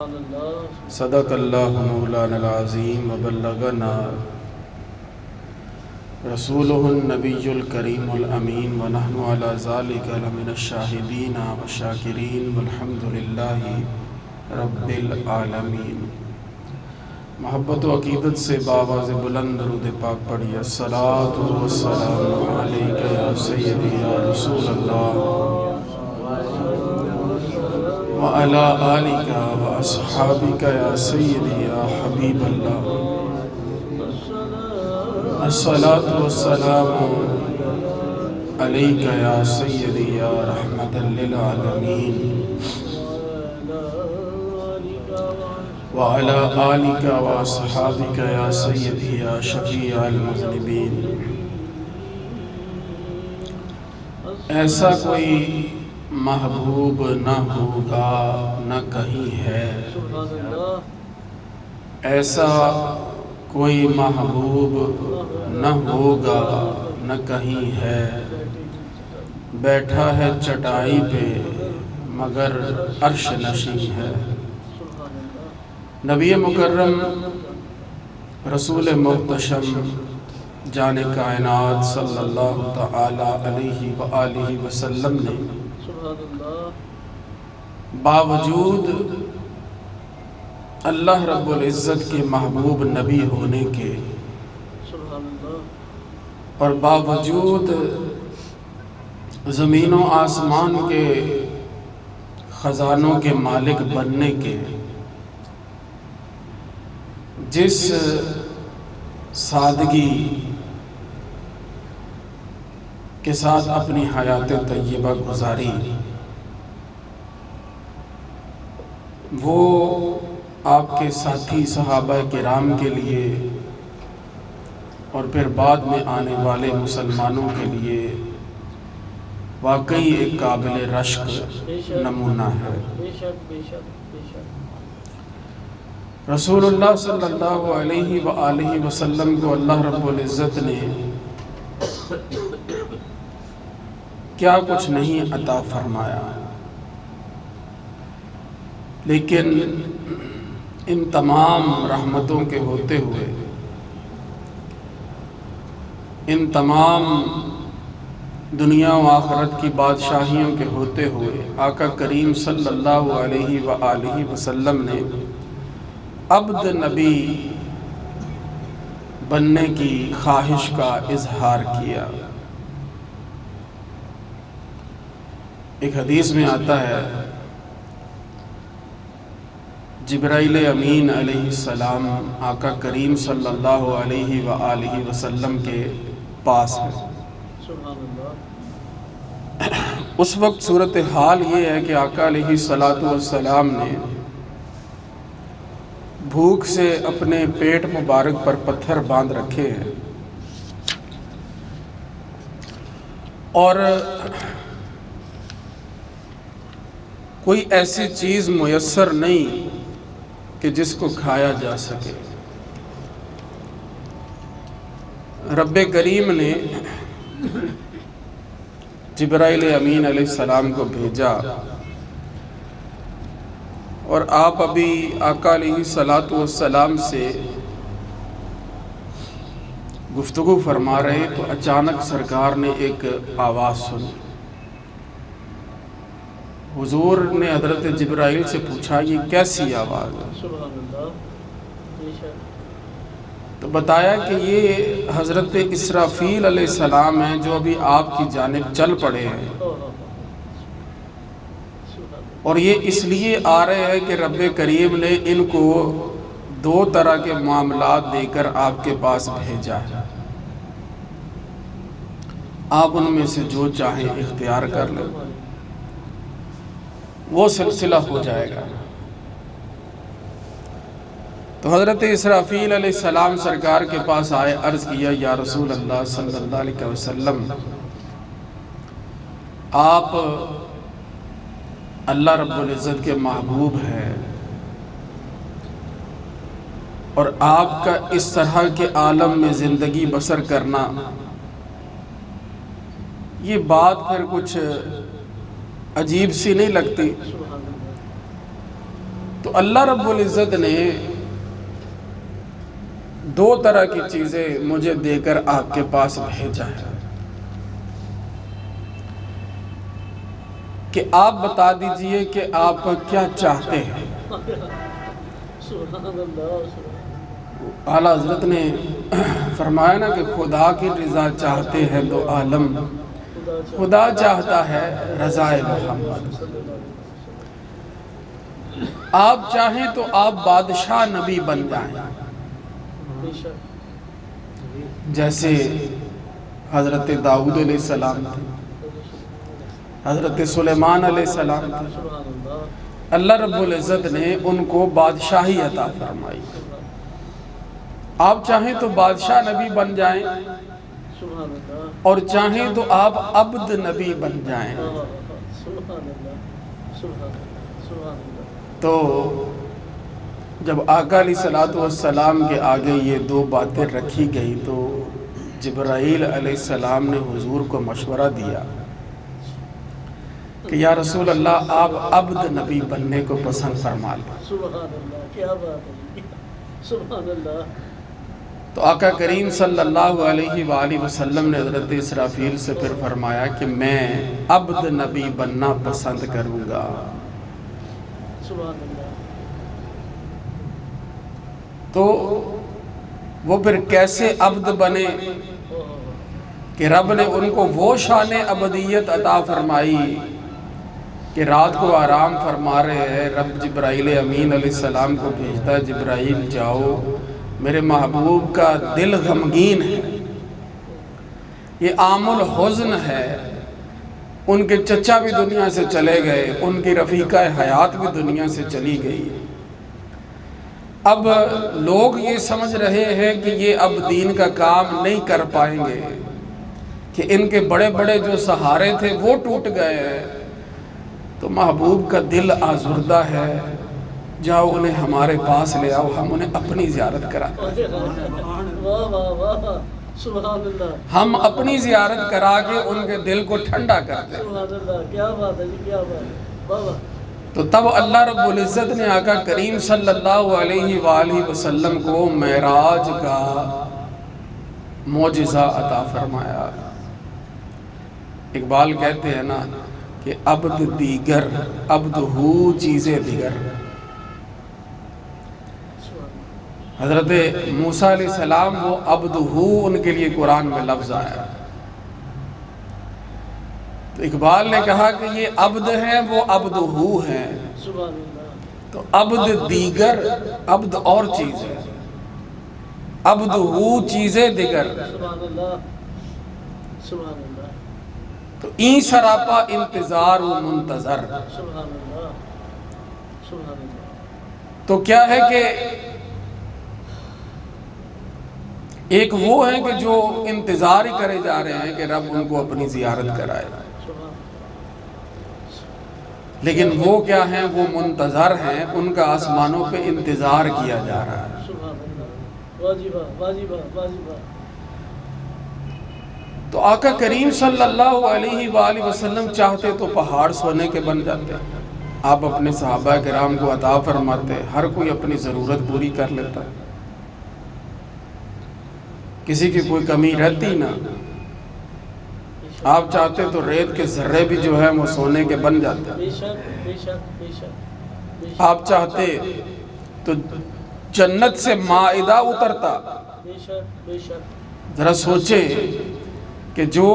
صدق اللہ مولانا العظیم وبلغنا رسولہ النبی الکریم الامین ونحن علی ذالک لمن الشاہدین والشاکرین والحمد للہ رب العالمین۔ محبت و عقیدت سے بآواز بلند درود پاک پڑھیے۔ الصلاۃ والسلام علیک یا سیدی یا رسول اللہ وعلی آلک واصحابک یا سیدی یا حبیب اللہ۔ الصلاۃ والسلام علیک یا سیدی یا رحمت للعالمین وعلی آلک واصحابک یا سیدی یا شفیع المذنبین۔ ایسا کوئی محبوب نہ ہوگا نہ کہیں ہے، ایسا کوئی محبوب نہ ہوگا نہ کہیں ہے، بیٹھا ہے چٹائی پہ مگر عرش نشیں ہے۔ نبی مکرم رسول محتشم جان کائنات صلی اللہ تعالی علیہ وآلہ وسلم نے باوجود اللہ رب العزت کے محبوب نبی ہونے کے اور باوجود زمین و آسمان کے خزانوں کے مالک بننے کے، جس سادگی کے ساتھ اپنی حیات طیبہ گزاری، وہ آپ کے ساتھی صحابہ کرام کے لیے اور پھر بعد میں آنے والے مسلمانوں کے لیے واقعی ایک قابل رشک نمونہ ہے۔ رسول اللہ صلی اللہ علیہ وآلہ وسلم کو اللہ رب العزت نے کیا کچھ نہیں عطا فرمایا، لیکن ان تمام رحمتوں کے ہوتے ہوئے، ان تمام دنیا و آخرت کی بادشاہیوں کے ہوتے ہوئے، آقا کریم صلی اللہ علیہ وآلہ وسلم نے عبد نبی بننے کی خواہش کا اظہار کیا۔ ایک حدیث میں آتا ہے، جبرائیل امین علیہ السلام آقا کریم صلی اللہ علیہ وآلہ وسلم کے پاس ہے۔ اس وقت صورتحال یہ ہے کہ آقا علیہ السلام نے بھوک سے اپنے پیٹ مبارک پر پتھر باندھ رکھے ہیں، اور کوئی ایسی چیز میسر نہیں کہ جس کو کھایا جا سکے۔ رب کریم نے جبرائیل امین علیہ السلام کو بھیجا، اور آپ ابھی آقا علیہ السلام سے گفتگو فرما رہے تو اچانک سرکار نے ایک آواز سنی۔ حضور نے حضرت جبرائیل سے پوچھا، یہ کیسی آواز ہے؟ تو بتایا کہ یہ حضرت اسرافیل علیہ السلام ہیں، جو ابھی آپ کی جانب چل پڑے ہیں، اور یہ اس لیے آ رہے ہیں کہ رب کریم نے ان کو دو طرح کے معاملات دے کر آپ کے پاس بھیجا ہے، آپ ان میں سے جو چاہیں اختیار کر لیں، وہ سلسلہ ہو جائے گا۔ تو حضرت اسرافیل علیہ السلام سرکار کے پاس آئے، عرض کیا، یا رسول اللہ صلی اللہ علیہ وسلم، آپ اللہ رب العزت کے محبوب ہیں، اور آپ کا اس طرح کے عالم میں زندگی بسر کرنا، یہ بات پھر کچھ عجیب سی نہیں لگتی؟ تو اللہ رب العزت نے دو طرح کی چیزیں مجھے دے کر آپ کے پاس بھیجا ہے کہ آپ بتا دیجئے کہ آپ کیا چاہتے ہیں۔ اعلیٰ حضرت نے فرمایا نا کہ خدا کی رضا چاہتے ہیں دو عالم، خدا چاہتا ہے رضا محمد۔ آپ چاہیں تو آپ بادشاہ نبی بن جائیں، جیسے حضرت داؤد علیہ السلام تھے، حضرت سلیمان علیہ السلام تھے۔ اللہ رب العزت نے ان کو بادشاہی عطا فرمائی۔ آپ چاہیں تو بادشاہ نبی بن جائیں اور چاہیں تو آپ عبد نبی بن جائیں۔ تو جب آقا علیہ السلام کے آگے یہ دو باتیں رکھی گئی تو جبرائیل علیہ السلام نے حضور کو مشورہ دیا کہ یا رسول اللہ آپ عبد نبی بننے کو پسند فرما لیں۔ سبحان اللہ، کیا بات ہے، سبحان اللہ۔ تو آقا کریم صلی اللہ علیہ وآلہ وسلم نے حضرت اسرافیل سے پھر فرمایا کہ میں عبد نبی بننا پسند کروں گا۔ سبحان اللہ۔ تو وہ پھر کیسے عبد بنے کہ رب نے ان کو وہ شان عبدیت عطا فرمائی کہ رات کو آرام فرما رہے ہیں، رب جبرائیل امین علیہ السلام کو بھیجتا ہے، جبرائیل جاؤ میرے محبوب کا دل غمگین ہے، یہ عام الحزن ہے، ان کے چچا بھی دنیا سے چلے گئے، ان کی رفیقہ حیات بھی دنیا سے چلی گئی۔ اب لوگ یہ سمجھ رہے ہیں کہ یہ اب دین کا کام نہیں کر پائیں گے، کہ ان کے بڑے بڑے جو سہارے تھے وہ ٹوٹ گئے ہیں، تو محبوب کا دل آزردہ ہے، جاؤ انہیں ہمارے پاس لے آؤ، ہم انہیں اپنی زیارت کراتے ہیں۔ واہ واہ واہ، سبحان اللہ، ہم اپنی زیارت کرا کے ان کے دل کو ٹھنڈا کرتے ہیں۔ سبحان اللہ، کیا بات ہے جی، کیا بات ہے، واہ واہ۔ تو تب اللہ رب العزت نے آقا کریم صلی اللہ علیہ وآلہ وسلم کو معراج کا معجزہ عطا فرمایا۔ اقبال کہتے ہیں نا کہ عبد دیگر عبد ہو چیزیں دیگر۔ حضرت موسیٰ علیہ السلام وہ عبد ہو ان کے لیے قرآن میں لفظ آیا۔ تو اقبال نے کہا کہ یہ عبد ہیں وہ عبد ہو ہیں، سبحان اللہ۔ تو عبد دیگر عبد اور چیز ہے، عبد ہو چیزیں دیگر، سبحان اللہ، سبحان اللہ، تو این سراپا انتظار و منتظر۔ سبحان اللہ، سبحان اللہ۔ تو کیا ہے کہ ایک وہ ہیں کہ جو انتظار ہی کرے جا رہے ہیں کہ رب ان کو اپنی زیارت کرائے، لیکن وہ کیا ہیں، وہ منتظر ہیں، ان کا آسمانوں پہ انتظار کیا جا رہا ہے۔ سبحان اللہ، واجبہ واجبہ واجبہ۔ تو آقا کریم صلی اللہ علیہ وآلہ وسلم چاہتے تو پہاڑ سونے کے بن جاتے، آپ اپنے صحابہ کرام کو عطا فرماتے، ہر کوئی اپنی ضرورت پوری کر لیتا، کسی کی کوئی کمی رہتی نہ۔ آپ چاہتے تو ریت کے ذرے بھی جو ہیں وہ سونے کے بن جاتے، بے شک بے شک بے شک بے شک، آپ چاہتے تو جنت سے مائدہ اترتا۔ بے شک بے شک۔ ذرا سوچیں کہ جو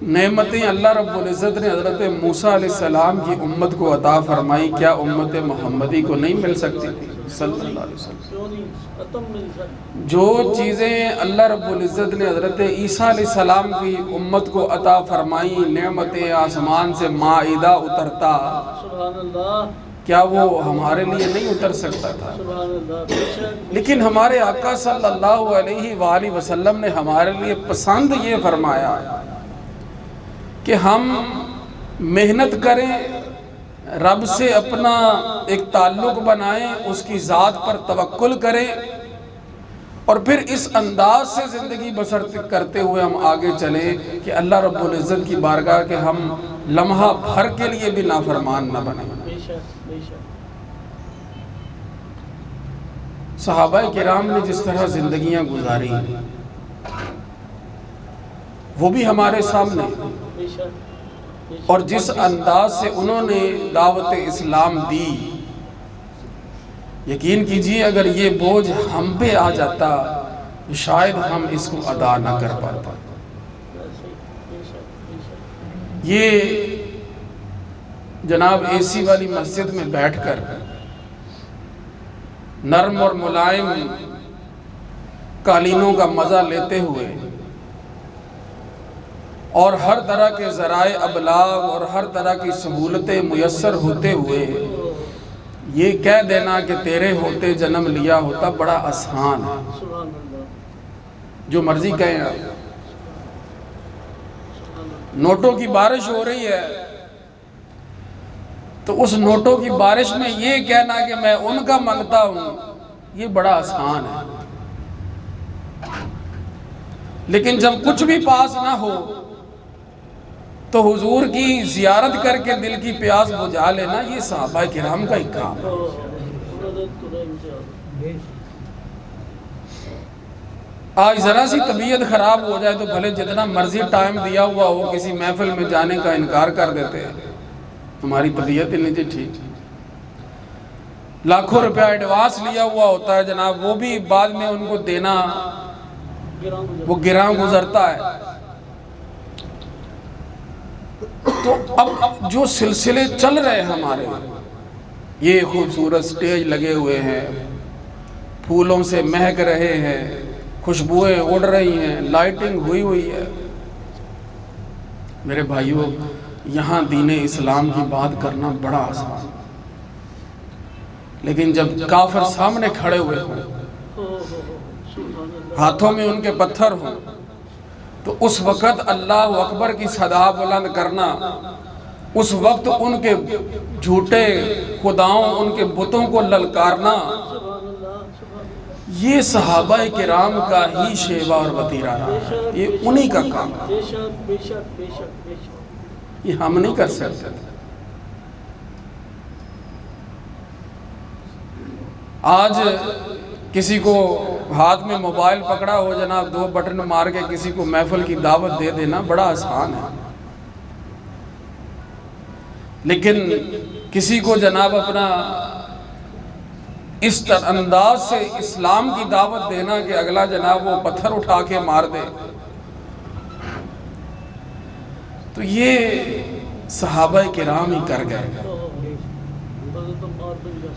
نعمتیں اللہ رب العزت نے حضرت موسیٰ علیہ السلام کی امت کو عطا فرمائی، کیا امت محمدی کو نہیں مل سکتی تھی صلی اللہ علیہ وسلم؟ کیوں نہیں ختم مل سکتی؟ جو چیزیں اللہ رب العزت نے حضرت عیسیٰ علیہ السلام کی امت کو عطا فرمائی، نعمتیں آسمان سے مائدہ اترتا، سبحان اللہ، کیا وہ ہمارے لیے نہیں اتر سکتا تھا؟ سبحان اللہ، بے شک۔ لیکن ہمارے آقا صلی اللہ علیہ وآلہ وسلم نے ہمارے لیے پسند یہ فرمایا کہ ہم محنت کریں، رب سے اپنا ایک تعلق بنائیں، اس کی ذات پر توکل کریں، اور پھر اس انداز سے زندگی بسر کرتے ہوئے ہم آگے چلیں کہ اللہ رب العزت کی بارگاہ کے ہم لمحہ بھر کے لیے بھی نافرمان نہ بنیں۔ بے شک بے شک۔ صحابہ کرام نے جس طرح زندگیاں گزاری وہ بھی ہمارے سامنے، بے شک اور جس انداز سے انہوں نے دعوت اسلام دی، یقین کیجئے اگر یہ بوجھ ہم پہ آ جاتا شاید ہم اس کو ادا نہ کر پاتا۔ یہ جناب اے سی والی مسجد میں بیٹھ کر نرم اور ملائم قالینوں کا مزہ لیتے ہوئے اور ہر طرح کے ذرائع ابلاغ اور ہر طرح کی سہولتیں میسر ہوتے ہوئے یہ کہہ دینا کہ تیرے ہوتے جنم لیا ہوتا بڑا آسان ہے۔ سبحان اللہ، جو مرضی کہیں آپ، نوٹوں کی بارش ہو رہی ہے تو اس نوٹوں کی بارش میں یہ کہنا کہ میں ان کا مانگتا ہوں یہ بڑا آسان ہے، لیکن جب کچھ بھی پاس نہ ہو تو حضور کی زیارت کر کے دل کی پیاس بجھا لینا یہ صحابہ کرام کا ہی کام ہے۔ آج ذرا سی طبیعت خراب ہو جائے تو بھلے جتنا مرضی ٹائم دیا ہوا ہو کسی محفل میں جانے کا انکار کر دیتے ہیں، تمہاری طبیعت ہی نہیں ٹھیک، لاکھوں روپیہ ایڈوانس لیا ہوا ہوتا ہے جناب، وہ بھی بعد میں ان کو دینا وہ گراں گزرتا ہے۔ تو اب جو سلسلے چل رہے ہیں ہمارے، یہ خوبصورت سٹیج لگے ہوئے ہیں، پھولوں سے مہک رہے ہیں، خوشبوئیں اڑ رہی ہیں، لائٹنگ ہوئی ہے، میرے بھائیوں یہاں دین اسلام کی بات کرنا بڑا آسان، لیکن جب کافر سامنے کھڑے ہوئے ہوں، ہاتھوں میں ان کے پتھر ہوں، تو اس وقت اللہ اکبر کی صدا بلند کرنا، اس وقت ان کے جھوٹے خداؤں ان کے بتوں کو للکارنا، یہ صحابہ کرام کا ہی شیوا اور وطیرہ رہا ہے، یہ انہی کا کام ہے، یہ ہم نہیں کر سکتے۔ آج کسی کو ہاتھ میں موبائل پکڑا ہو جناب، 2 بٹن مار کے کسی کو محفل کی دعوت دے دینا بڑا آسان ہے، لیکن کسی کو جناب اپنا اس انداز سے اسلام کی دعوت دینا کہ اگلا جناب وہ پتھر اٹھا کے مار دے، تو یہ صحابہ کرام ہی کر گئے۔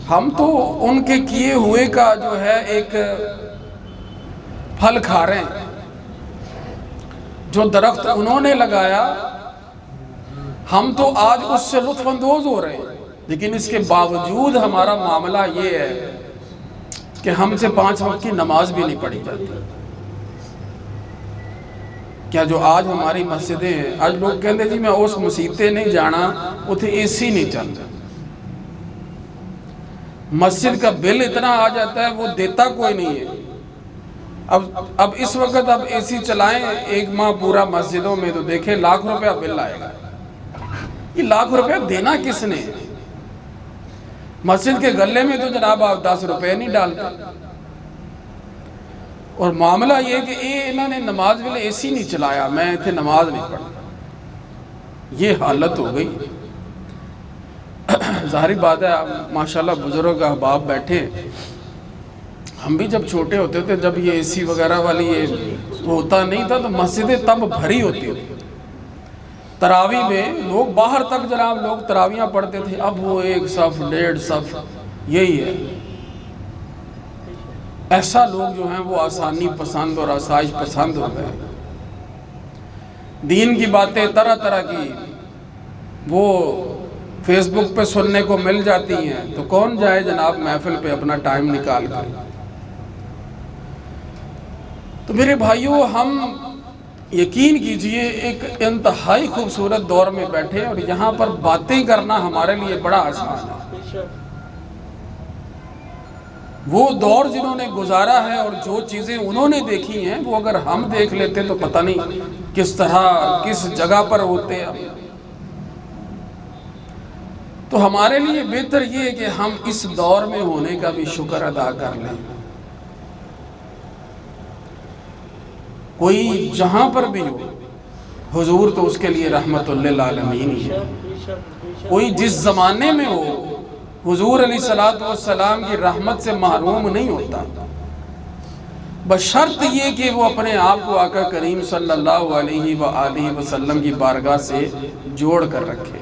ہم تو ان کے کیے ہوئے کا جو ہے ایک پھل کھا رہے ہیں، جو درخت انہوں نے لگایا ہم تو آج اس سے لطف اندوز ہو رہے ہیں، لیکن اس کے باوجود ہمارا معاملہ یہ ہے کہ ہم سے 5 وقت کی نماز بھی نہیں پڑھی جاتی۔ کیا جو آج ہماری مسجدیں ہیں، آج لوگ کہتے جی میں اس مسجدیں نہیں جانا اتھے اے سی نہیں چلتا، مسجد کا بل اتنا آ جاتا ہے وہ دیتا کوئی نہیں ہے۔ اب اس وقت اب اے سی چلائیں 1 ماہ پورا مسجدوں میں تو دیکھیں لاکھ روپیہ بل آئے گا، یہ لاکھ روپیہ دینا کس نے؟ مسجد کے گلے میں تو جناب آپ 10 روپے نہیں ڈالتے، اور معاملہ یہ کہ انہوں نے نماز کے لیے اے سی نہیں چلایا، میں اتنے نماز نہیں پڑھتا، یہ حالت ہو گئی۔ ظاہری بات ہے ماشاءاللہ بزرگ احباب بیٹھے، ہم بھی جب چھوٹے ہوتے تھے جب یہ اے سی وغیرہ والی یہ ہوتا نہیں تھا تو مسجدیں تب بھری ہوتی تھی، تراویح میں لوگ باہر تک جناب لوگ تراویحاں پڑھتے تھے، اب وہ 1 صف 1.5 صف یہی ہے۔ ایسا لوگ جو ہیں وہ آسانی پسند اور آسائش پسند ہو گئے، دین کی باتیں طرح طرح کی وہ فیس بک پہ سننے کو مل جاتی ہیں، تو کون جائے جناب محفل پہ اپنا ٹائم نکال کر۔ تو میرے بھائیوں ہم یقین کیجئے ایک انتہائی خوبصورت دور میں بیٹھے اور یہاں پر باتیں کرنا ہمارے لیے بڑا آسان ہے۔ وہ دور جنہوں نے گزارا ہے اور جو چیزیں انہوں نے دیکھی ہیں وہ اگر ہم دیکھ لیتے تو پتہ نہیں کس طرح کس جگہ پر ہوتے ہیں۔ تو ہمارے لیے بہتر یہ ہے کہ ہم اس دور میں ہونے کا بھی شکر ادا کر لیں، کوئی جہاں پر بھی ہو حضور تو اس کے لیے رحمت للعالمین ہی ہے۔ کوئی جس زمانے میں ہو حضور علیہ الصلوۃ والسلام کی رحمت سے محروم نہیں ہوتا، بشرط یہ کہ وہ اپنے آپ کو آقا کریم صلی اللہ علیہ وآلہ وسلم کی بارگاہ سے جوڑ کر رکھے۔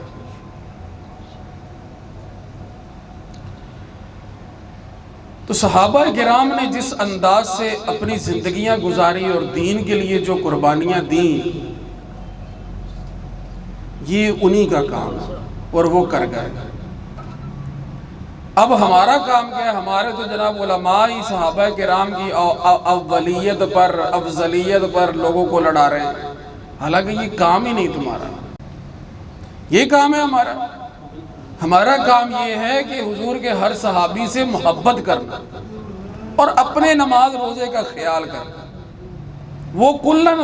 تو صحابہ کرام نے جس انداز سے اپنی زندگیاں گزاری اور دین کے لیے جو قربانیاں دیں، یہ انہی کا کام ہے اور وہ کر گئے۔ اب ہمارا کام کیا ہے؟ ہمارے تو جناب علماء ہی صحابہ کرام کی اولیت پر افضلیت پر لوگوں کو لڑا رہے ہیں، حالانکہ یہ کام ہی نہیں تمہارا، یہ کام ہے ہمارا۔ ہمارا کام یہ ہے کہ حضور کے ہر صحابی سے محبت کرنا اور اپنے نماز روزے کا خیال کرنا۔ وہ کلن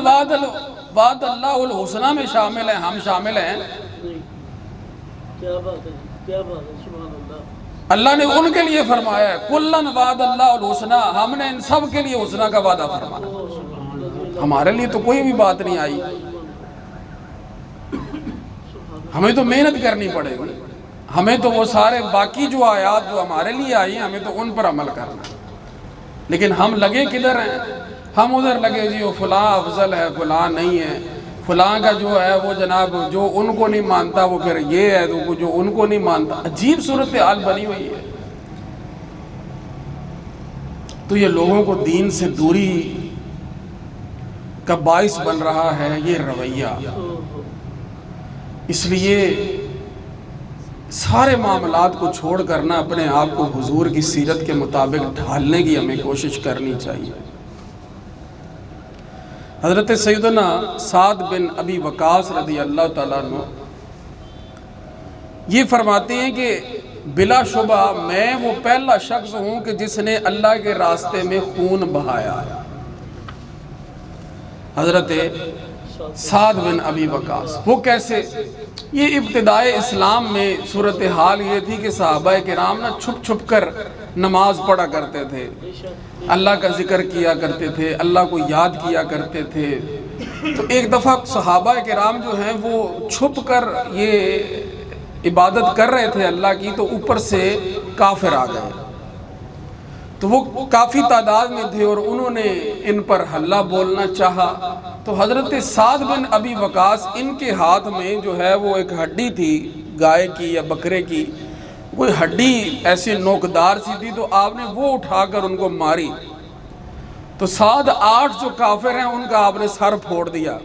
وعد اللہ الحسنہ میں شامل ہیں، ہم شامل ہیں۔ کیا بات ہے، کیا بات ہے، سبحان اللہ۔ اللہ نے ان کے لیے فرمایا ہے کلن وعد اللہ الحسنہ، ہم نے ان سب کے لیے حسنہ کا وعدہ فرمایا۔ ہمارے لیے تو کوئی بھی بات نہیں آئی، ہمیں تو محنت کرنی پڑے گی، ہمیں تو وہ سارے باقی جو آیات جو ہمارے لیے آئی ہیں ہمیں تو ان پر عمل کرنا ہے۔ لیکن ہم لگے کدھر ہیں؟ ہم ادھر لگے جی وہ فلاں افضل ہے، فلاں نہیں ہے، فلاں کا جو ہے وہ جناب جو ان کو نہیں مانتا وہ پھر یہ ہے، تو جو ان کو نہیں مانتا۔ عجیب صورتحال بنی ہوئی ہے۔ تو یہ لوگوں کو دین سے دوری کا باعث بن رہا ہے یہ رویہ۔ اس لیے سارے معاملات کو چھوڑ کرنا اپنے آپ کو حضور کی سیرت کے مطابق ڈھالنے کی ہمیں کوشش کرنی چاہیے۔ حضرت سیدنا سعد بن ابی وقاص رضی اللہ تعالیٰ عنہ یہ فرماتے ہیں کہ بلا شبہ میں وہ پہلا شخص ہوں کہ جس نے اللہ کے راستے میں خون بہایا۔ حضرت سعد بن ابی وقاص وہ کیسے؟ یہ ابتدائے اسلام میں صورتحال یہ تھی کہ صحابہ کرام نا چھپ چھپ کر نماز پڑھا کرتے تھے، اللہ کا ذکر کیا کرتے تھے، اللہ کو یاد کیا کرتے تھے۔ تو ایک دفعہ صحابہ کرام جو ہیں وہ چھپ کر یہ عبادت کر رہے تھے اللہ کی، تو اوپر سے کافر آ گئے۔ تو وہ کافی تعداد میں تھے اور انہوں نے ان پر حلہ بولنا چاہا۔ تو حضرت سعد بن ابی وقاص ان کے ہاتھ میں جو ہے وہ ایک ہڈی تھی گائے کی یا بکرے کی، کوئی ہڈی ایسی نوکدار سی تھی، تو آپ نے وہ اٹھا کر ان کو ماری۔ تو 8 جو کافر ہیں ان کا آپ نے سر پھوڑ دیا۔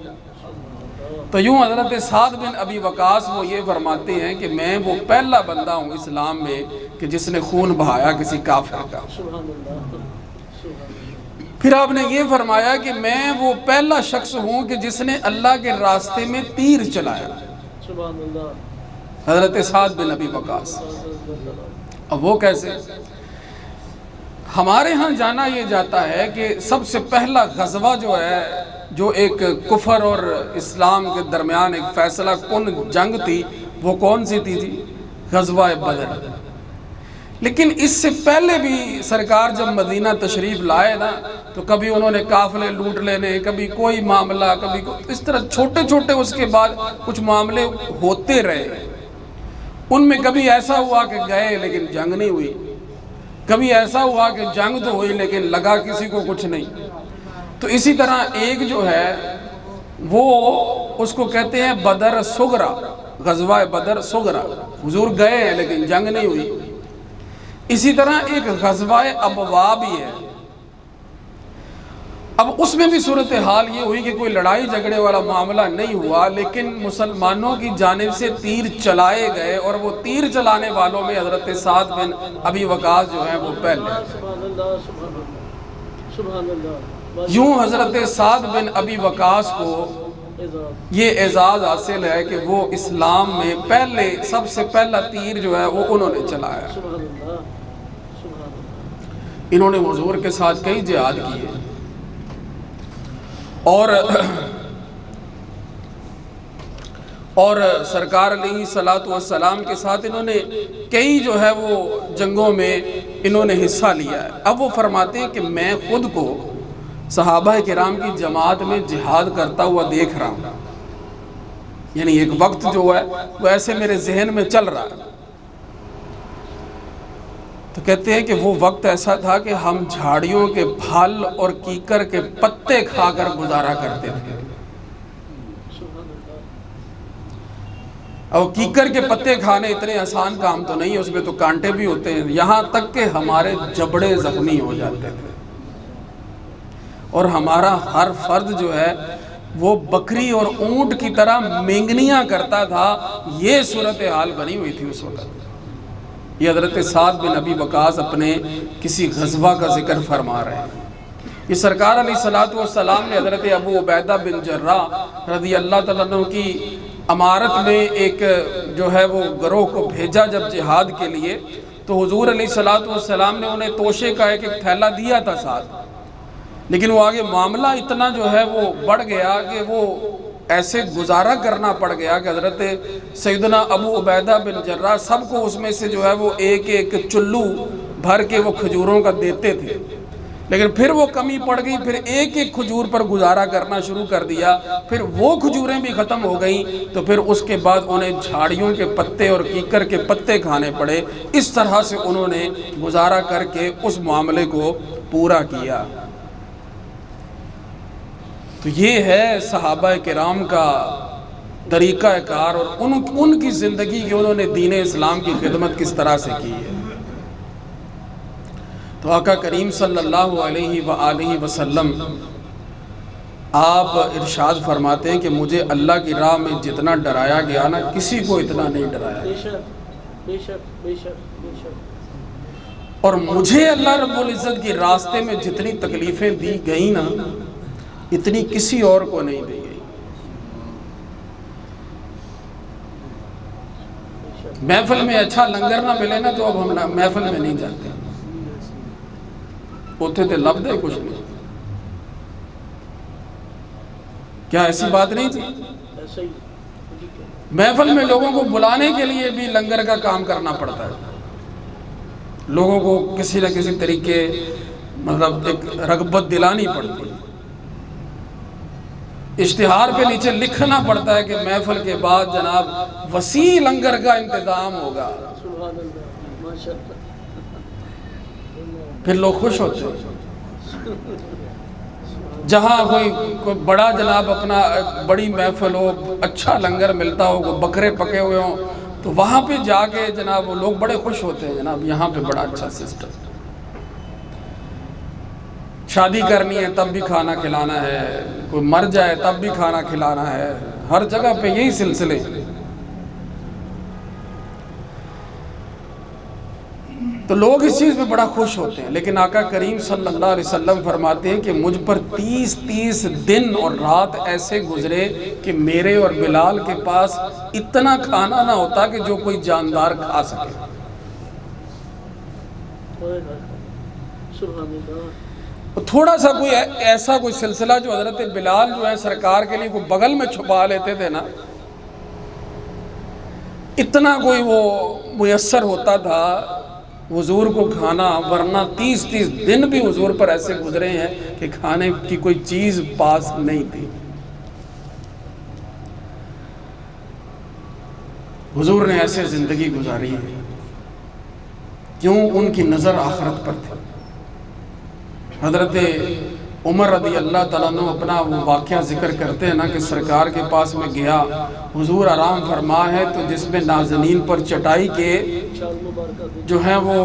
تو یوں حضرت سعد بن ابی وقاص وہ یہ فرماتے ہیں کہ میں وہ پہلا بندہ ہوں اسلام میں کہ جس نے خون بہایا کسی کافر کا۔ پھر آپ نے یہ فرمایا کہ میں وہ پہلا شخص ہوں کہ جس نے اللہ کے راستے میں تیر چلایا۔ حضرت سعد بن ابی وقاص۔ اب وہ کیسے؟ ہمارے ہاں جانا یہ جاتا ہے کہ سب سے پہلا غزوہ جو ہے، جو ایک کفر اور اسلام کے درمیان ایک فیصلہ کن جنگ تھی، وہ کون سی تھی جی؟ غزوہ بدر۔ لیکن اس سے پہلے بھی سرکار جب مدینہ تشریف لائے نا، تو کبھی انہوں نے قافلے لوٹ لینے، کبھی کوئی معاملہ، کبھی اس طرح چھوٹے چھوٹے اس کے بعد کچھ معاملے ہوتے رہے۔ ان میں کبھی ایسا ہوا کہ گئے لیکن جنگ نہیں ہوئی، کبھی ایسا ہوا کہ جنگ تو ہوئی لیکن لگا کسی کو کچھ نہیں۔ تو اسی طرح ایک جو ہے وہ اس کو کہتے ہیں بدر صغرا، غزوہ بدر صغرا، حضور گئے ہیں لیکن جنگ نہیں ہوئی۔ اسی طرح ایک غزوہ ابوا بھی ہے۔ اب اس میں بھی صورتحال یہ ہوئی کہ کوئی لڑائی جھگڑے والا معاملہ نہیں ہوا، لیکن مسلمانوں کی جانب سے تیر چلائے گئے، اور وہ تیر چلانے والوں میں حضرت سعد بن ابی وقاص جو ہیں وہ پہلے۔ یوں حضرت سعد بن ابی وقاص کو یہ اعزاز حاصل ہے کہ وہ اسلام میں پہلے سب سے پہلا تیر جو ہے وہ انہوں نے چلایا۔ انہوں نے حضور کے ساتھ کئی جہاد کیے، اور سرکار علیہ الصلوۃ والسلام کے ساتھ انہوں نے کئی جو ہے وہ جنگوں میں انہوں نے حصہ لیا ہے۔ اب وہ فرماتے ہیں کہ میں خود کو صحابہ کرام کی جماعت میں جہاد کرتا ہوا دیکھ رہا ہوں، یعنی ایک وقت جو ہے وہ ایسے میرے ذہن میں چل رہا ہے۔ تو کہتے ہیں کہ وہ وقت ایسا تھا کہ ہم جھاڑیوں کے پھل اور کیکر کے پتے کھا کر گزارا کرتے تھے۔ اور کیکر کے پتے کھانے اتنے آسان کام تو نہیں ہے، اس میں تو کانٹے بھی ہوتے ہیں، یہاں تک کہ ہمارے جبڑے زخمی ہو جاتے تھے، اور ہمارا ہر فرد جو ہے وہ بکری اور اونٹ کی طرح مینگنیاں کرتا تھا۔ یہ صورتحال بنی ہوئی تھی اس وقت۔ یہ حضرت سعد بن ابی وقاص اپنے کسی غزوہ کا ذکر فرما رہے ہیں۔ یہ سرکار علیہ السلام نے حضرت ابو عبیدہ بن جراح رضی اللہ تعالیٰ عنہ کی امارت میں ایک جو ہے وہ گروہ کو بھیجا جب جہاد کے لیے، تو حضور علیہ السلام نے انہیں توشے کا ایک تھیلا دیا تھا ساتھ، لیکن وہ آگے معاملہ اتنا جو ہے وہ بڑھ گیا کہ وہ ایسے گزارا کرنا پڑ گیا کہ حضرت سیدنا ابو عبیدہ بن جراح سب کو اس میں سے جو ہے وہ ایک ایک چلو بھر کے وہ کھجوروں کا دیتے تھے، لیکن پھر وہ کمی پڑ گئی، پھر ایک ایک کھجور پر گزارا کرنا شروع کر دیا، پھر وہ کھجوریں بھی ختم ہو گئیں، تو پھر اس کے بعد انہیں جھاڑیوں کے پتے اور کیکر کے پتے کھانے پڑے۔ اس طرح سے انہوں نے گزارا کر کے اس معاملے کو پورا کیا۔ تو یہ ہے صحابہ کرام کا طریقہ کار، اور ان کی زندگی کی انہوں نے دین اسلام کی خدمت کس طرح سے کی ہے۔ تو آقا کریم صلی اللہ علیہ وآلہ وسلم آپ ارشاد فرماتے ہیں کہ مجھے اللہ کی راہ میں جتنا ڈرایا گیا نا، کسی کو اتنا نہیں ڈرایا گیا، بے شک بے شک بے شک۔ اور مجھے اللہ رب العزت کی راستے میں جتنی تکلیفیں دی گئیں نا، اتنی کسی اور کو نہیں دی گئی۔ محفل میں اچھا لنگر نہ ملے نا تو اب ہم محفل میں نہیں جاتے، ہوتے تھے لفظ ہے کچھ نہیں۔ کیا ایسی بات نہیں تھی؟ ایسا ہی محفل میں لوگوں کو بلانے کے لیے بھی لنگر کا کام کرنا پڑتا ہے، لوگوں کو کسی نہ کسی طریقے مطلب ایک رغبت دلانی پڑتی ہے، اشتہار پہ نیچے لکھنا پڑتا ہے کہ محفل کے بعد جناب وسیع لنگر کا انتظام ہوگا، سبحان اللہ ماشاءاللہ۔ پھر لوگ خوش ہوتے ہیں۔ جہاں کوئی بڑا جناب اپنا بڑی محفل ہو، اچھا لنگر ملتا ہو، کوئی بکرے پکے ہوئے ہوں، تو وہاں پہ جا کے جناب وہ لوگ بڑے خوش ہوتے ہیں، جناب یہاں پہ بڑا اچھا سسٹم، شادی کرنی ہے تب بھی کھانا کھلانا ہے، کوئی مر جائے تب بھی کھانا کھلانا ہے، ہر جگہ پہ یہی سلسلے۔ تو لوگ اس چیز میں بڑا خوش ہوتے ہیں، لیکن آقا کریم صلی اللہ علیہ وسلم فرماتے ہیں کہ مجھ پر 30 دن اور رات ایسے گزرے کہ میرے اور بلال کے پاس اتنا کھانا نہ ہوتا کہ جو کوئی جاندار کھا سکے۔ سبحان اللہ۔ تھوڑا سا کوئی ایسا کوئی سلسلہ جو حضرت بلال جو ہے سرکار کے لیے کوئی بغل میں چھپا لیتے تھے نا، اتنا کوئی وہ میسر ہوتا تھا حضور کو کھانا، ورنہ 30 دن بھی حضور پر ایسے گزرے ہیں کہ کھانے کی کوئی چیز پاس نہیں تھی۔ حضور نے ایسے زندگی گزاری ہے، کیوں؟ ان کی نظر آخرت پر تھی۔ حضرت عمر رضی اللہ تعالیٰ عنہ اپنا وہ واقعہ ذکر کرتے ہیں نا کہ سرکار کے پاس میں گیا، حضور آرام فرما ہے، تو جس میں نازنین پر چٹائی کے جو ہیں وہ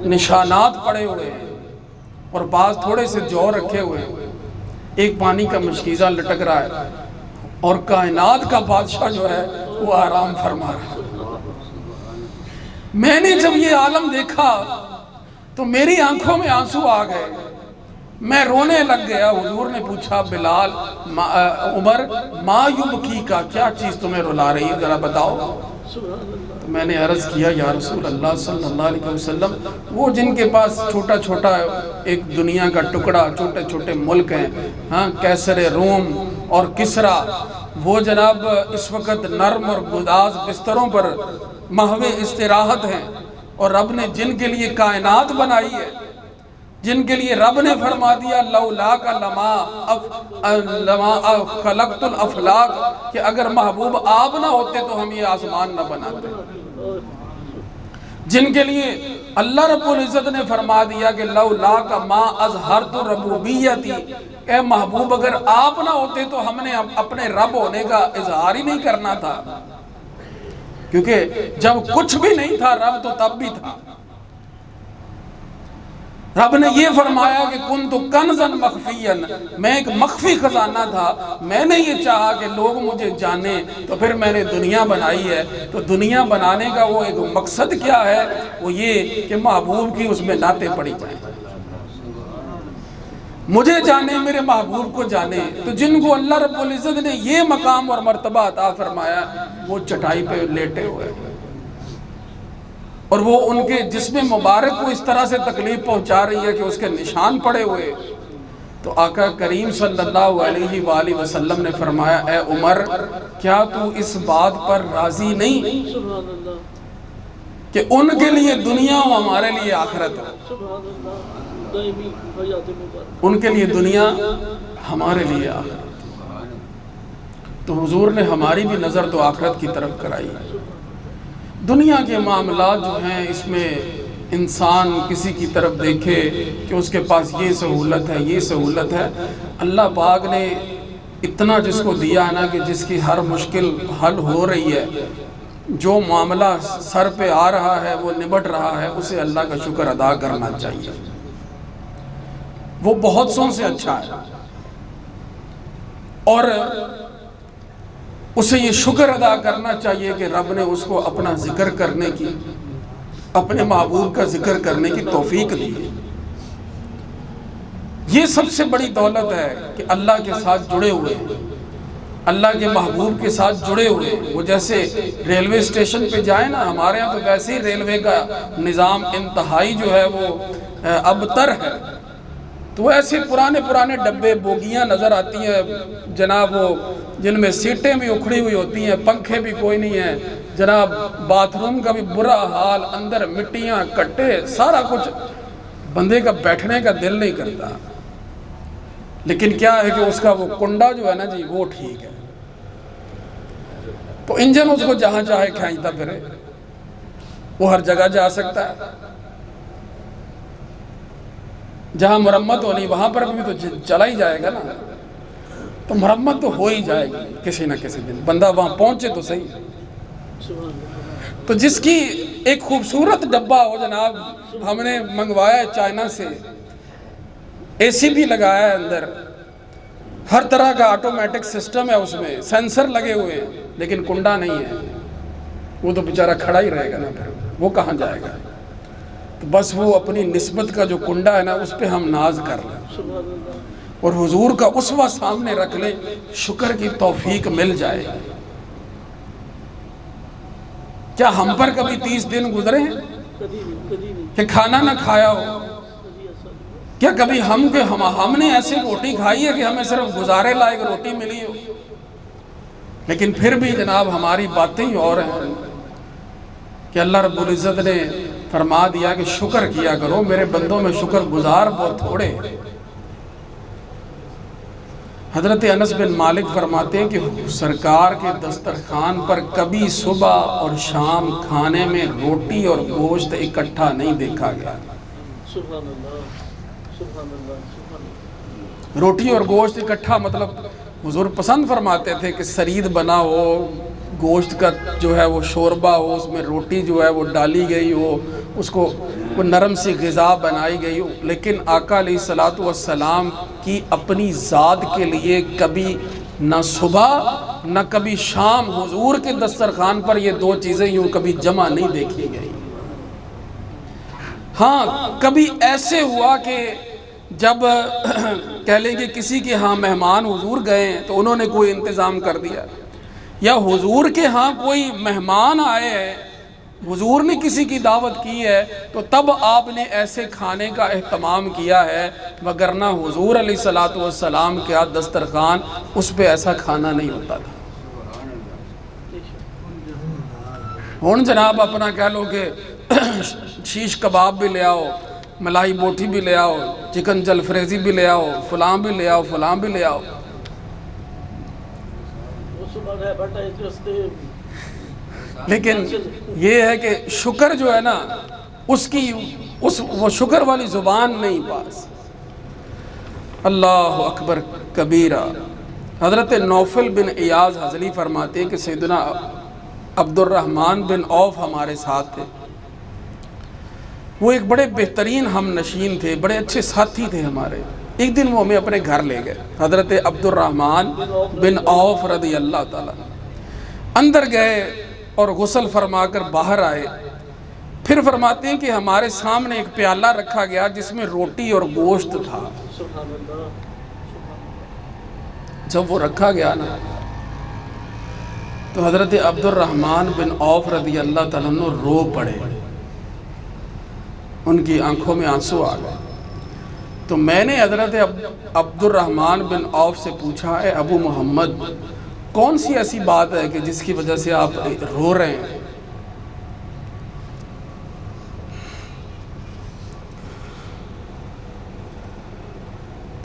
نشانات پڑے ہوئے ہیں، اور بعض تھوڑے سے جو رکھے ہوئے ہیں، ایک پانی کا مشکیزہ لٹک رہا ہے، اور کائنات کا بادشاہ جو ہے وہ آرام فرما رہا ہے۔ میں نے جب یہ عالم دیکھا تو میری آنکھوں میں آنسو آ گئے، میں رونے لگ گیا۔ حضور نے پوچھا بلال عمر ما یبکی کا، کیا چیز تمہیں رلا رہی ہے ذرا بتاؤ۔ تو میں نے عرض کیا یا رسول اللہ صلی اللہ علیہ وسلم، وہ جن کے پاس چھوٹا چھوٹا ایک دنیا کا ٹکڑا، چھوٹے چھوٹے ملک ہیں، ہاں کیسر روم اور کسرا، وہ جناب اس وقت نرم اور گداز بستروں پر محو استراحت ہیں، اور رب نے جن کے لیے کائنات بنائی ہے جن کے لیے رب نے فرما دیا لولا کا لما خلقت الافلاق، کہ اگر محبوب آپ نہ ہوتے تو ہم یہ آسمان نہ بناتے، جن کے لیے اللہ رب العزت نے فرما دیا کہ لولا کا ما اظہرت ربوبیتی، اے محبوب اگر آپ نہ ہوتے تو ہم نے اپنے رب ہونے کا اظہار ہی نہیں کرنا تھا، کیونکہ جب کچھ بھی نہیں تھا رب تو تب بھی تھا۔ رب نے یہ فرمایا کہ کنت کنزا مخفیا، میں ایک مخفی خزانہ تھا، میں نے یہ چاہا کہ لوگ مجھے جانیں تو پھر میں نے دنیا بنائی ہے۔ تو دنیا بنانے کا وہ ایک مقصد کیا ہے؟ وہ یہ کہ محبوب کی اس میں نعتیں پڑی جائیں، مجھے جانے، میرے محبوب کو جانے۔ تو جن کو اللہ رب العزت نے یہ مقام اور مرتبہ عطا فرمایا وہ چٹائی پہ لیٹے ہوئے، اور وہ ان کے جسم مبارک کو اس طرح سے تکلیف پہنچا رہی ہے کہ اس کے نشان پڑے ہوئے۔ تو آقا کریم صلی اللہ علیہ وآلہ وسلم نے فرمایا اے عمر، کیا تو اس بات پر راضی نہیں سبحان اللہ، کہ ان کے لیے دنیا ہو ہمارے لیے آخرت ہو؟ سبحان اللہ، دائمی حیات مبارک، ان کے لیے دنیا ہمارے لیے آخرت۔ تو حضور نے ہماری بھی نظر تو آخرت کی طرف کرائی۔ دنیا کے معاملات جو ہیں اس میں انسان کسی کی طرف دیکھے کہ اس کے پاس یہ سہولت ہے، یہ سہولت ہے، اللہ پاک نے اتنا جس کو دیا ہے نا کہ جس کی ہر مشکل حل ہو رہی ہے، جو معاملہ سر پہ آ رہا ہے وہ نبٹ رہا ہے، اسے اللہ کا شکر ادا کرنا چاہیے، وہ بہت سو سے اچھا ہے، اور اسے یہ شکر ادا کرنا چاہیے کہ رب نے اس کو اپنا ذکر کرنے کی، اپنے محبوب کا ذکر کرنے کی توفیق دی ہے۔ یہ سب سے بڑی دولت ہے کہ اللہ کے ساتھ جڑے ہوئے ہیں، اللہ کے محبوب کے ساتھ جڑے ہوئے ہیں۔ وہ جیسے ریلوے اسٹیشن پہ جائیں نا، ہمارے ہاں تو ویسے ہی ریلوے کا نظام انتہائی جو ہے وہ ابتر ہے، تو ایسے پرانے ڈبے بوگیاں نظر آتی ہیں جناب، وہ جن میں سیٹیں بھی اکھڑی ہوئی ہوتی ہیں، پنکھے بھی کوئی نہیں ہیں جناب، باتھ روم کا بھی برا حال، اندر مٹیاں کٹے، سارا کچھ، بندے کا بیٹھنے کا دل نہیں کرتا۔ لیکن کیا ہے کہ اس کا وہ کنڈا جو ہے نا جی وہ ٹھیک ہے، تو انجن اس کو جہاں چاہے کھینچتا پھرے، وہ ہر جگہ جا سکتا ہے۔ جہاں مرمت ہونی وہاں پر بھی تو چلا ہی جائے گا نا، تو مرمت تو ہو ہی جائے گی کسی نہ کسی دن، بندہ وہاں پہنچے تو صحیح۔ سبحان اللہ، تو جس کی ایک خوبصورت ڈبہ ہو جناب، ہم نے منگوایا ہے چائنا سے، اے سی بھی لگایا ہے اندر، ہر طرح کا آٹومیٹک سسٹم ہے، اس میں سینسر لگے ہوئے ہیں، لیکن کنڈا نہیں ہے، وہ تو بیچارہ کھڑا ہی رہے گا نا، پھر وہ کہاں جائے گا؟ تو بس وہ اپنی نسبت کا جو کنڈا ہے نا اس پہ ہم ناز کر لیں، سبحان اللہ، اور حضور کا اسوہ سامنے رکھ لیں، شکر کی توفیق مل جائے گی۔ کیا ہم پر کبھی 30 دن گزرے ہیں کبھی نہیں، کہ کھانا نہ کھایا ہو؟ کبھی ایسا نہیں، کیا کبھی ہم نے ایسی روٹی کھائی ہے کہ ہمیں صرف گزارے لائق روٹی ملی ہو؟ لیکن پھر بھی جناب ہماری باتیں ہی اور ہیں کہ اللہ رب العزت نے فرما دیا کہ شکر کیا کرو، میرے بندوں میں شکر گزار بہت تھوڑے۔ حضرت انس بن مالک فرماتے ہیں کہ سرکار کے دسترخوان پر کبھی صبح اور شام کھانے میں روٹی اور گوشت اکٹھا نہیں دیکھا گیا۔ سبحان اللہ، سبحان اللہ، سبحان اللہ، روٹی اور گوشت اکٹھا مطلب حضور پسند فرماتے تھے کہ سرید بنا ہو، گوشت کا جو ہے وہ شوربہ ہو، اس میں روٹی جو ہے وہ ڈالی گئی ہو، اس کو وہ نرم سی غذا بنائی گئی ہو۔ لیکن آقا علیہ الصلوۃ والسلام کی اپنی ذات کے لیے کبھی نہ صبح نہ کبھی شام حضور کے دسترخوان پر یہ دو چیزیں یوں کبھی جمع نہیں دیکھی گئی۔ ہاں کبھی ایسے ہوا کہ جب کہہ لیں کہ کسی کے ہاں مہمان حضور گئے ہیں تو انہوں نے کوئی انتظام کر دیا، یا حضور کے ہاں کوئی مہمان آئے ہیں، حضور نے کسی کی دعوت کی ہے تو تب آپ نے ایسے کھانے کا اہتمام کیا ہے، وگرنہ حضور علیہ الصلوۃ والسلام کا دسترخوان اس پہ ایسا کھانا نہیں ہوتا تھا۔ ہون جناب اپنا کہہ لو کہ شیش کباب بھی لے آؤ، ملائی بوٹی بھی لے آؤ، چکن جل فریزی بھی لے آؤ، فلاں بھی لے آؤ، فلاں بھی لے آؤ۔ لیکن یہ ہے کہ شکر جو ہے نا، وہ شکر والی زبان نہیں پاس۔ اللہ اکبر کبیرہ۔ حضرت نوفل بن ایاز حضلی فرماتے ہیں کہ سیدنا عبد الرحمن بن عوف ہمارے ساتھ تھے۔ وہ ایک بڑے بہترین ہم نشین تھے، بڑے اچھے ساتھی تھے ہمارے۔ ایک دن وہ ہمیں اپنے گھر لے گئے، حضرت عبد الرحمن بن عوف رضی اللہ تعالیٰ۔ اندر گئے اور غسل فرما کر باہر آئے، پھر فرماتے ہیں کہ ہمارے سامنے ایک پیالہ رکھا گیا جس میں روٹی اور گوشت تھا۔ جب وہ رکھا گیا نا تو حضرت عبد الرحمن بن عوف رضی اللہ تعالیٰ عنہ رو پڑے، ان کی آنکھوں میں آنسو آ گئے۔ تو میں نے حضرت عبد الرحمن بن عوف سے پوچھا، اے ابو محمد، کون سی ایسی بات ہے کہ جس کی وجہ سے آپ رو رہے ہیں؟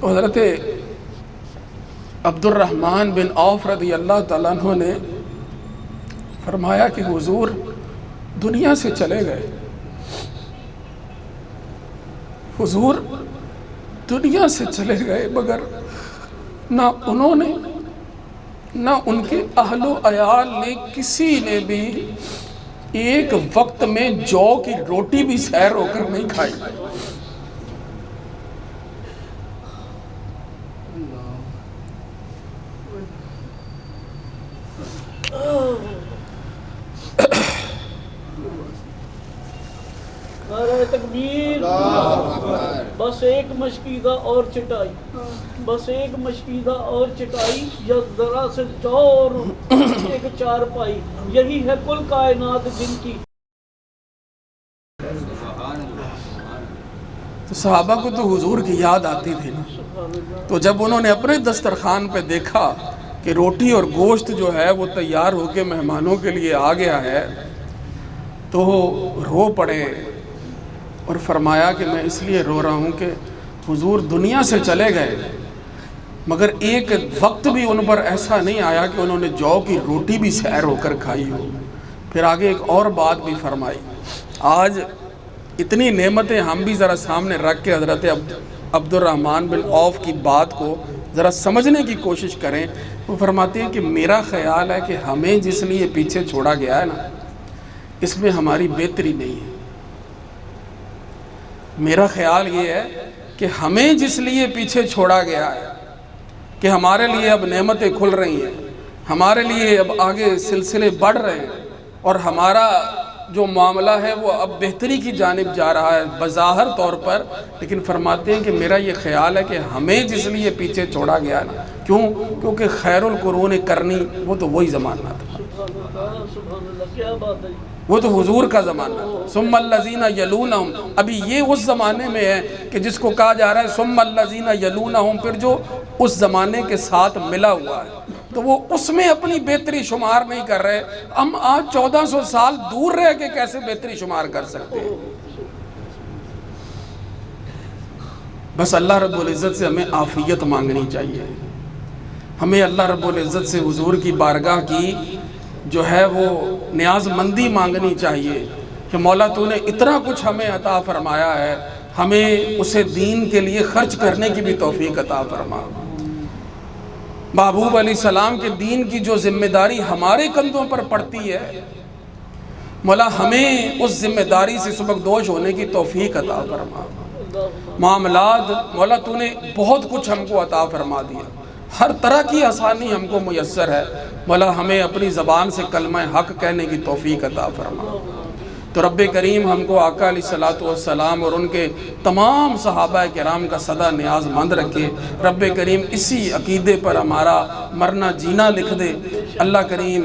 تو حضرت عبد الرحمن بن عوف رضی اللہ تعالیٰ عنہ نے فرمایا کہ حضور دنیا سے چلے گئے، حضور دنیا سے چلے گئے، مگر نہ انہوں نے نہ ان کے اہل و عیال نے کسی نے بھی ایک وقت میں جو کی روٹی بھی سیر ہو کر نہیں کھائی۔ نعرہ تکبیر، بس ایک مشکیدہ اور چٹائی، بس ایک مشکیدہ اور چٹائی، یا ذرا سے جاؤ اور ایک چار پائی، یہی ہے کل کائنات جن کی۔ تو صحابہ کو تو حضور کی یاد آتی تھی نا، تو جب انہوں نے اپنے دسترخوان پہ دیکھا کہ روٹی اور گوشت جو ہے وہ تیار ہو کے مہمانوں کے لیے آ گیا ہے تو رو پڑے اور فرمایا کہ میں اس لیے رو رہا ہوں کہ حضور دنیا سے چلے گئے، مگر ایک وقت بھی ان پر ایسا نہیں آیا کہ انہوں نے جو کی روٹی بھی سیر ہو کر کھائی ہو۔ پھر آگے ایک اور بات بھی فرمائی۔ آج اتنی نعمتیں ہم بھی ذرا سامنے رکھ کے حضرت عبد الرحمن بن عوف کی بات کو ذرا سمجھنے کی کوشش کریں۔ وہ فرماتے ہیں کہ میرا خیال ہے کہ ہمیں جس لیے پیچھے چھوڑا گیا ہے نا، اس میں ہماری بہتری نہیں ہے۔ میرا خیال یہ ہے کہ ہمیں جس لیے پیچھے چھوڑا گیا ہے کہ ہمارے لیے اب نعمتیں کھل رہی ہیں، ہمارے لیے اب آگے سلسلے بڑھ رہے ہیں، اور ہمارا جو معاملہ ہے وہ اب بہتری کی جانب جا رہا ہے بظاہر طور پر، لیکن فرماتے ہیں کہ میرا یہ خیال ہے کہ ہمیں جس لیے پیچھے چھوڑا گیا نا، کیونکہ خیر القرون کرنی وہ تو وہی زمانہ تھا، سبحان اللہ، کیا بات ہے، وہ تو حضور کا زمانہ تھا۔ ثم الذین یلونہم، ابھی یہ اس زمانے میں ہے کہ جس کو کہا جا رہا ہے ثم الذین یلونہم، پھر جو اس زمانے کے ساتھ ملا ہوا ہے، تو وہ اس میں اپنی بہتری شمار نہیں کر رہے۔ ہم آج 1400 سال دور رہ کے کیسے بہتری شمار کر سکتے ہیں؟ بس اللہ رب العزت سے ہمیں عافیت مانگنی چاہیے، ہمیں اللہ رب العزت سے حضور کی بارگاہ کی جو ہے وہ نیاز مندی مانگنی چاہیے کہ مولا تو نے اتنا کچھ ہمیں عطا فرمایا ہے، ہمیں اسے دین کے لیے خرچ کرنے کی بھی توفیق عطا فرما۔ محبوب علیہ السلام کے دین کی جو ذمہ داری ہمارے کندھوں پر پڑتی ہے، مولا ہمیں اس ذمہ داری سے سبکدوش ہونے کی توفیق عطا فرما۔ معاملات مولا تو نے بہت کچھ ہم کو عطا فرما دیا، ہر طرح کی آسانی ہم کو میسر ہے، مولا ہمیں اپنی زبان سے کلمہ حق کہنے کی توفیق عطا فرما۔ تو رب کریم ہم کو آقا علیہ السلام اور ان کے تمام صحابہ کرام کا صدا نیاز مند رکھے۔ رب کریم اسی عقیدے پر ہمارا مرنا جینا لکھ دے۔ اللہ کریم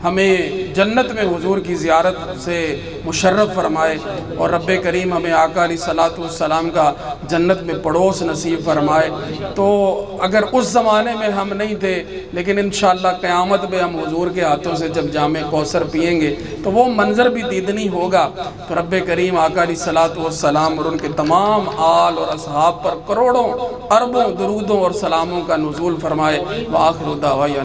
ہمیں جنت میں حضور کی زیارت سے مشرف فرمائے، اور رب کریم ہمیں آقا علیہ الصلوۃ والسلام کا جنت میں پڑوس نصیب فرمائے۔ تو اگر اس زمانے میں ہم نہیں تھے، لیکن انشاءاللہ قیامت میں ہم حضور کے ہاتھوں سے جب جام کوثر پئیں گے تو وہ منظر بھی دیدنی ہوگا۔ تو رب کریم آقا علیہ الصلوۃ والسلام اور ان کے تمام آل اور اصحاب پر کروڑوں اربوں درودوں اور سلاموں کا نزول فرمائے۔ وآخر دعوانا